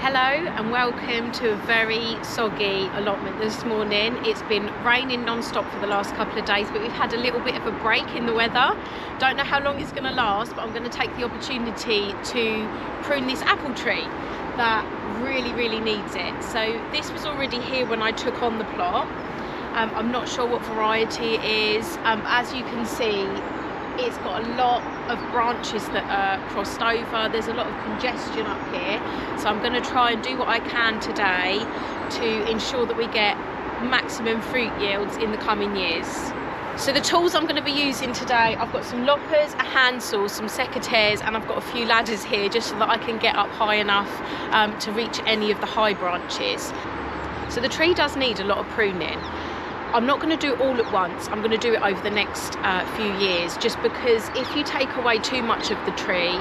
Hello and welcome to a very soggy allotment this morning. It's been raining non-stop for the last couple of days, but we've had a little bit of a break in the weather. Don't know how long it's going to last, but I'm going to take the opportunity to prune this apple tree that really needs it. So this was already here when I took on the plot. I'm not sure what variety it is. As you can see, it's got a lot of branches that are crossed over. There's a lot of congestion up here, so I'm going to try and do what I can today to ensure that we get maximum fruit yields in the coming years. So the tools I'm going to be using today, I've got some loppers, a handsaw, some secateurs, and I've got a few ladders here just so that I can get up high enough to reach any of the high branches. So the tree does need a lot of pruning. I'm not going to do it all at once. I'm going to do it over the next few years, just because if you take away too much of the tree,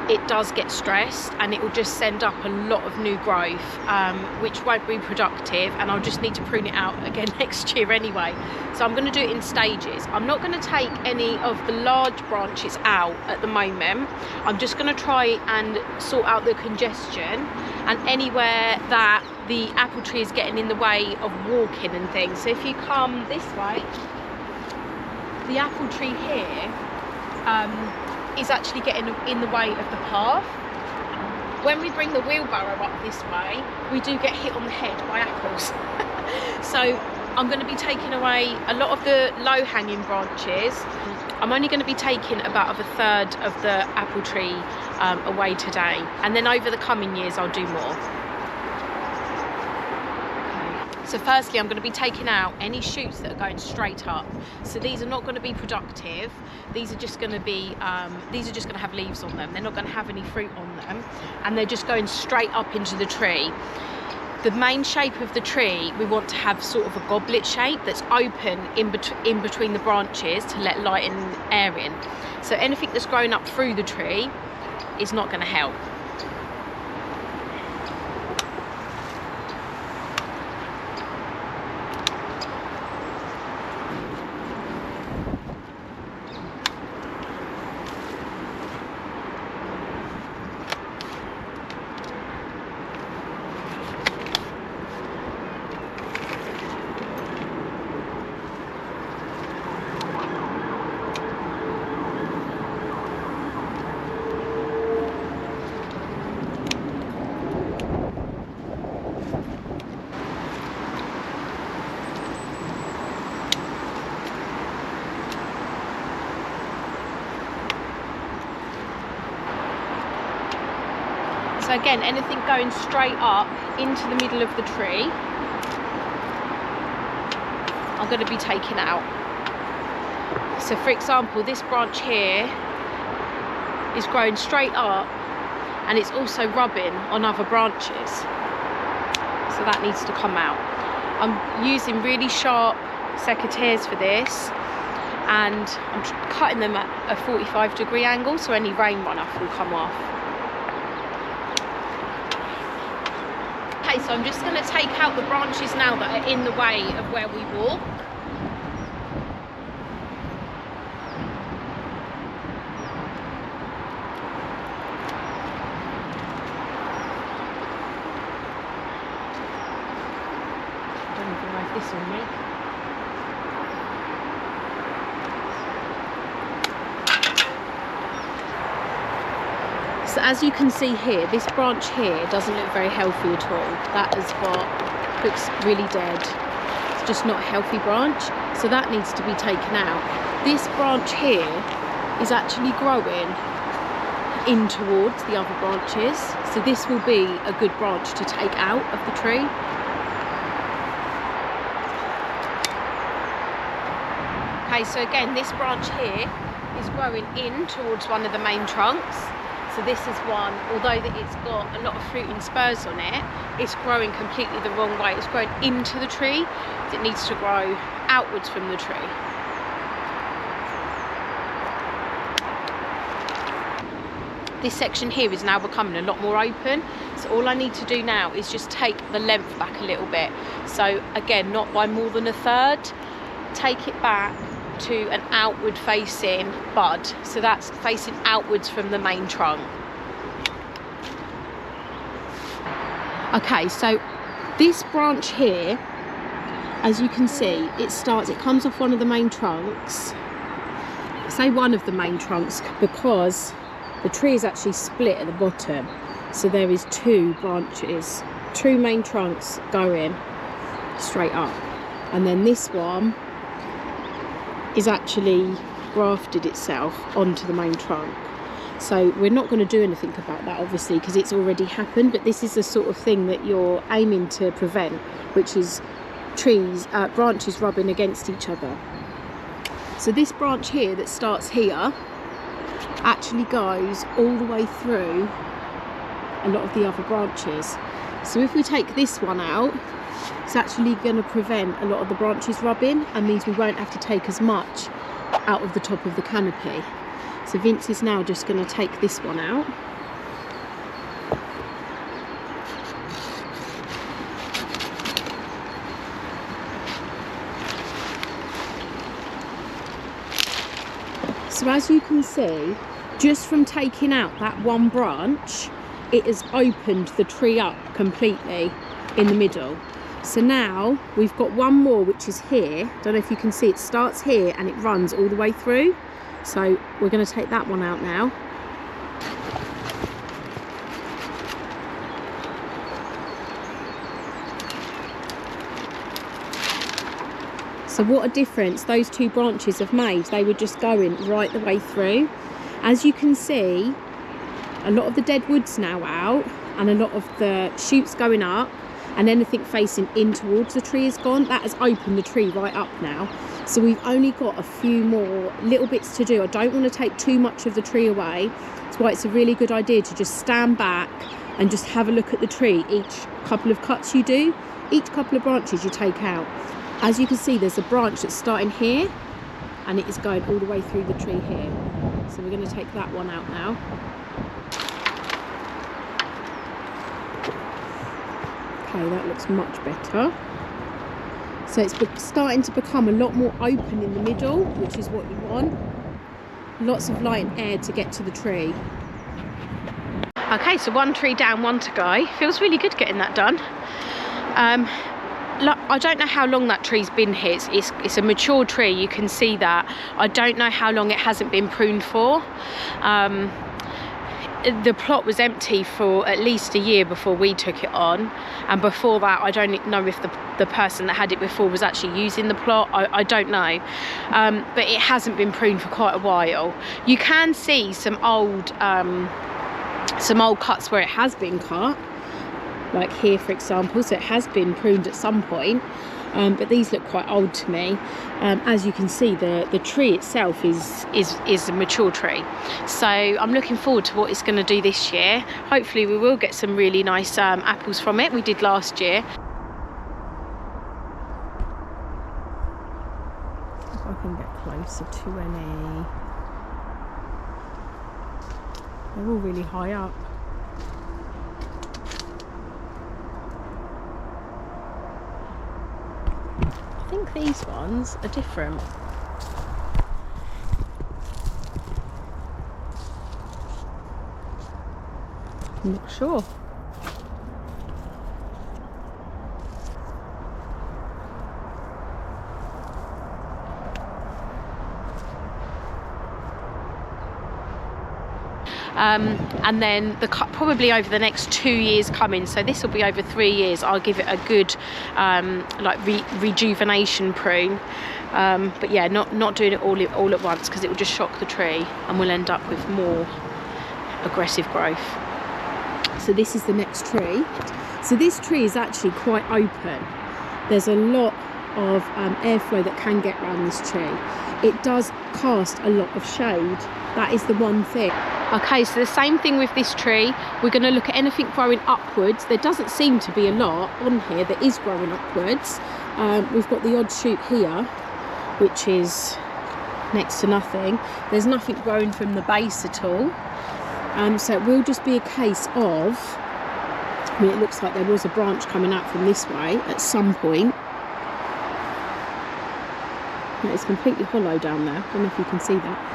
it does get stressed and it will just send up a lot of new growth, which won't be productive, and I'll just need to prune it out again next year anyway. So I'm going to do it in stages. I'm not going to take any of the large branches out at the moment. I'm just going to try and sort out the congestion and anywhere that the apple tree is getting in the way of walking and things. So if you come this way, the apple tree here is actually getting in the way of the path. When we bring the wheelbarrow up this way, we do get hit on the head by apples. So I'm going to be taking away a lot of the low-hanging branches. I'm only going to be taking about a third of the apple tree away today, and then over the coming years I'll do more. So firstly, I'm going to be taking out any shoots that are going straight up. So these are not going to be productive. These are just going to be, have leaves on them. They're not going to have any fruit on them, and they're just going straight up into the tree. The main shape of the tree, we want to have sort of a goblet shape that's open in between the branches to let light and air in. So anything that's grown up through the tree is not going to help. So again, anything going straight up into the middle of the tree, I'm going to be taking out. So for example, this branch here is growing straight up and it's also rubbing on other branches. So that needs to come out. I'm using really sharp secateurs for this, and I'm cutting them at a 45-degree angle so any rain runoff will come off. Okay, so I'm just going to take out the branches now that are in the way of where we walk. I don't even know if this will make. So as you can see here, this branch here doesn't look very healthy at all. That looks really dead. It's just not a healthy branch, so that needs to be taken out. This branch here is actually growing in towards the other branches, so this will be a good branch to take out of the tree. Okay, so again, this branch here is growing in towards one of the main trunks. So this is one, although that it's got a lot of fruiting spurs on it, it's growing completely the wrong way. It's growing into the tree. It needs to grow outwards from the tree. This section here is now becoming a lot more open. So all I need to do now is just take the length back a little bit. So again, not by more than a third. Take it back to an outward facing bud, so that's facing outwards from the main trunk. Okay, so this branch here, as you can see, it comes off one of the main trunks. Say one of the main trunks, because the tree is actually split at the bottom. So there is two branches, two main trunks going straight up. And then this one is actually grafted itself onto the main trunk. So we're not going to do anything about that, obviously, because it's already happened, but this is the sort of thing that you're aiming to prevent, which is branches rubbing against each other. So this branch here that starts here actually goes all the way through a lot of the other branches. So if we take this one out, it's actually going to prevent a lot of the branches rubbing, and means we won't have to take as much out of the top of the canopy. So Vince is now just going to take this one out. So as you can see, just from taking out that one branch, it has opened the tree up completely in the middle. So now we've got one more, which is here. Don't know if you can see, it starts here and it runs all the way through. So we're going to take that one out now. So what a difference those two branches have made. They were just going right the way through. As you can see, a lot of the dead wood's now out, and a lot of the shoots going up, and anything facing in towards the tree is gone. That has opened the tree right up now. So we've only got a few more little bits to do. I don't want to take too much of the tree away. That's why it's a really good idea to just stand back and just have a look at the tree. Each couple of cuts you do, each couple of branches you take out. As you can see, there's a branch that's starting here and it is going all the way through the tree here. So we're going to take that one out now. Okay, that looks much better. So it's starting to become a lot more open in the middle, which is what you want. Lots of light and air to get to the tree. Okay, so one tree down, one to go. Feels really good getting that done. I don't know how long that tree's been here. It's a mature tree, you can see that. I don't know how long it hasn't been pruned for. The plot was empty for at least a year before we took it on, and before that I don't know if the person that had it before was actually using the plot. I don't know, but it hasn't been pruned for quite a while. You can see some old cuts where it has been cut, like here for example, so it has been pruned at some point, but these look quite old to me. As you can see, the tree itself is a mature tree, so I'm looking forward to what it's going to do this year. Hopefully we will get some really nice apples from it. We did last year. If I can get closer to any, they're all really high up. I think these ones are different. I'm not sure. And then probably over the next 2 years coming, so this will be over 3 years, I'll give it a good rejuvenation prune. But yeah, not doing it all at once, because it will just shock the tree and we'll end up with more aggressive growth. So this is the next tree. So this tree is actually quite open. There's a lot of airflow that can get around this tree. It does cast a lot of shade. That is the one thing. Okay, so the same thing with this tree. We're going to look at anything growing upwards. There doesn't seem to be a lot on here that is growing upwards. We've got the odd shoot here, which is next to nothing. There's nothing growing from the base at all. So it will just be a case of, I mean, it looks like there was a branch coming out from this way at some point. It's completely hollow down there. I don't know if you can see that.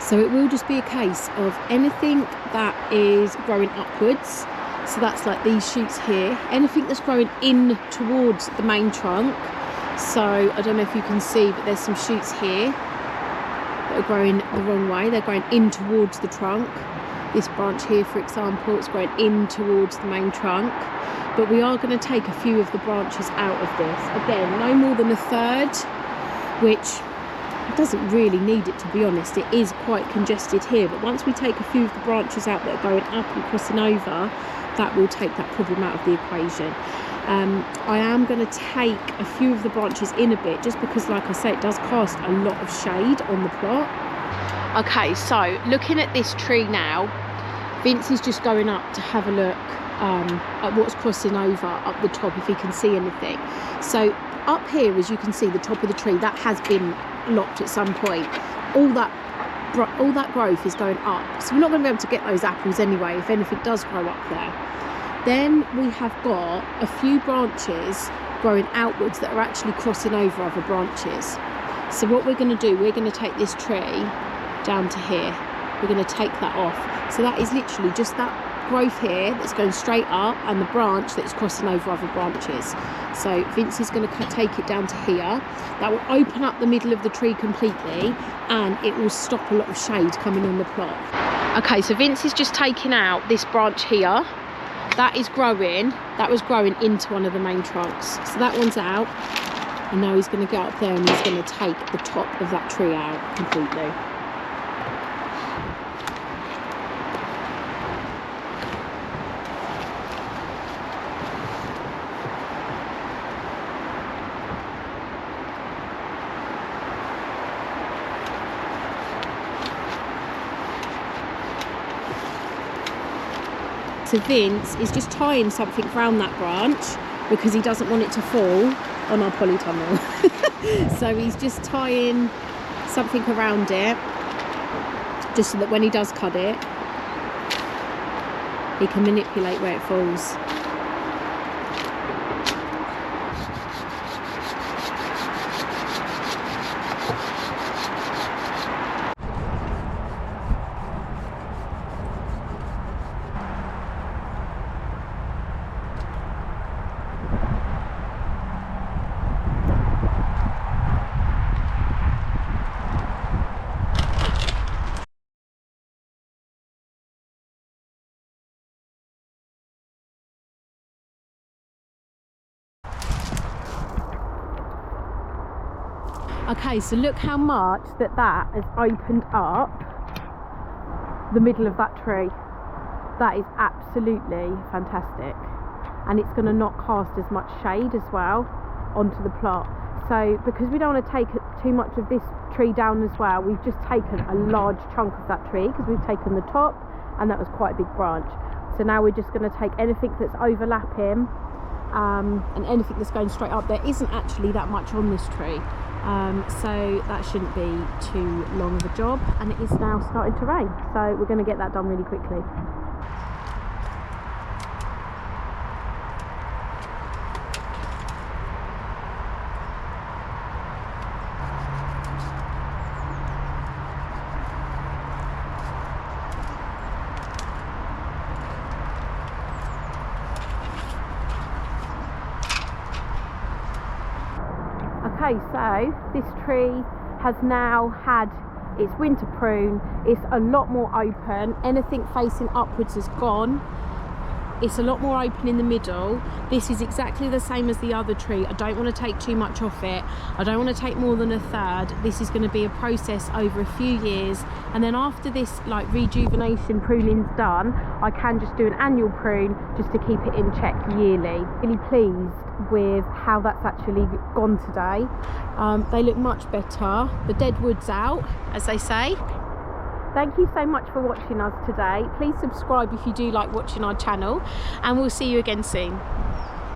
So it will just be a case of anything that is growing upwards. So that's like these shoots here. Anything that's growing in towards the main trunk. So I don't know if you can see, but there's some shoots here that are growing the wrong way. They're going in towards the trunk. This branch here, for example, it's growing in towards the main trunk. But we are going to take a few of the branches out of this. Again, no more than a third, which doesn't really need it, to be honest. It is quite congested here, but once we take a few of the branches out that are going up and crossing over, that will take that problem out of the equation. I am going to take a few of the branches in a bit, just because, like I say, it does cast a lot of shade on the plot. Okay, so looking at this tree now, Vince is just going up to have a look at what's crossing over up the top, if he can see anything. So up here, as you can see, the top of the tree, that has been lopped at some point. All that growth is going up, so we're not going to be able to get those apples anyway if anything does grow up there. Then we have got a few branches growing outwards that are actually crossing over other branches. So what we're going to do, we're going to take this tree down to here. We're going to take that off. So that is literally just that growth here that's going straight up, and the branch that's crossing over other branches. So Vince is going to take it down to here. That will open up the middle of the tree completely, and it will stop a lot of shade coming on the plot. Okay, so Vince is just taking out this branch here. That is growing, that was growing into one of the main trunks. So that one's out, and now he's going to go up there and he's going to take the top of that tree out completely. So Vince is just tying something around that branch because he doesn't want it to fall on our polytunnel. So he's just tying something around it, just so that when he does cut it, he can manipulate where it falls. Okay, so look how much that has opened up the middle of that tree. That is absolutely fantastic, and it's going to not cast as much shade as well onto the plot. So because we don't want to take too much of this tree down as well, we've just taken a large chunk of that tree because we've taken the top, and that was quite a big branch. So now we're just going to take anything that's overlapping and anything that's going straight up. There isn't actually that much on this tree, so that shouldn't be too long of a job, and it is now starting to rain, so we're going to get that done really quickly. Okay, so this tree has now had its winter prune. It's a lot more open. Anything facing upwards is gone. It's a lot more open in the middle. This is exactly the same as the other tree. I don't want to take too much off it. I don't want to take more than a third. This is going to be a process over a few years, and then after this like rejuvenation pruning's done, I can just do an annual prune just to keep it in check yearly. Really pleased with how that's actually gone today. They look much better. The dead wood's out, as they say. Thank you so much for watching us today. Please subscribe if you do like watching our channel, and we'll see you again soon.